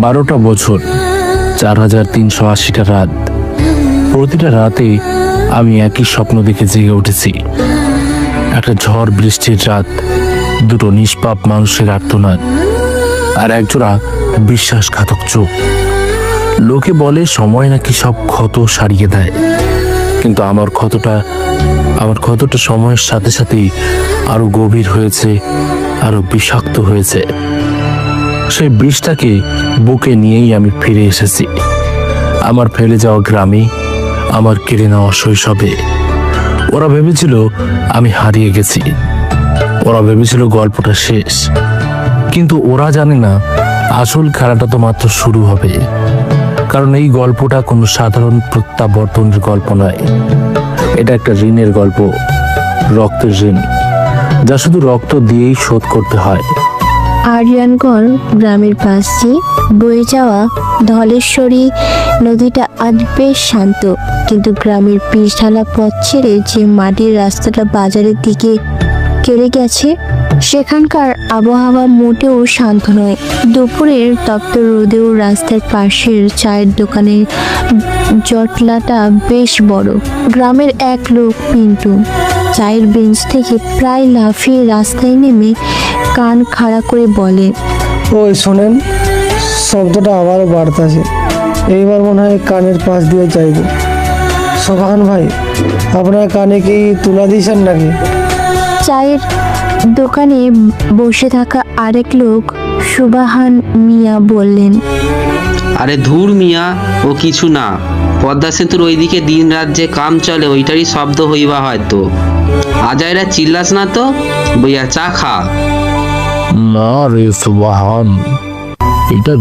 12টা বছর, 4380টা রাত। প্রতিটা রাতে আমি একই স্বপ্ন দেখে জেগে উঠেছি। একটা ঝড় বৃষ্টির রাত, দুটো নিষ্পাপ মানুষের আর্তনাদ, আর একজোড়া বিশ্বাসঘাতক চোখ। লোকে বলে সময় নাকি সব ক্ষত সারিয়ে দেয়, কিন্তু আমার ক্ষতটা সময়ের সাথে সাথেই আরো গভীর হয়েছে, আরো বিষাক্ত হয়েছে। সেই বিষটাকে বুকে নিয়েই আমি ফিরে এসেছি আমার ফেলে যাওয়া গ্রামে, আমার কেড়ে নেওয়া শৈশবে। ওরা ভেবেছিল আমি হারিয়ে গেছি, ওরা ভেবেছিল গল্পটা শেষ, কিন্তু ওরা জানে না আসল খেলাটা তো মাত্র শুরু হবে। কারণ এই গল্পটা কোনো সাধারণ প্রত্যাবর্তনের গল্প নয়, এটা একটা ঋণের গল্প, রক্তের ঋণ, যা শুধু রক্ত দিয়েই শোধ করতে হয়। আরিয়ানগড় গ্রামের পাশ দিয়ে বয়ে যাওয়া ধলেশ্বরী নদীটা আজ বেশ শান্ত, কিন্তু গ্রামের পিচঢালা পথ ছেড়ে যে মাটির রাস্তাটা বাজারের দিকে কেড়ে গেছে, সেখানকার আবহাওয়া মোটেও শান্ত নয়। দুপুরের তপ্ত রোদেও রাস্তার পাশের চায়ের দোকানের জটলাটা বেশ বড়। গ্রামের এক লোক পিন্টু চায়ের বেঞ্চ থেকে প্রায় লাফিয়ে রাস্তায় নেমে কান খাড়া করে বলে, ওই শোনেন, শব্দটা আবারও বাড়তেছে। এইবার মনে হয় কানের পাশ দিয়ে যাইব। সোহান ভাই, আপনার কানে কি তুলা দিয়েছেন নাকি? চায়ের দোকানে বসে থাকা আরেক লোক সুবাহান মিয়া বললেন, আরে ধুর মিয়া, ও কিছু না। পদ্মা সেতুর ওইদিকে দিন রাত যে কাম চলে, ওইটারই শব্দ হইবা হয়তো। আজাইরা চিল্লাস না তো, বইয়া চা খা। না রে সুবহান, এটা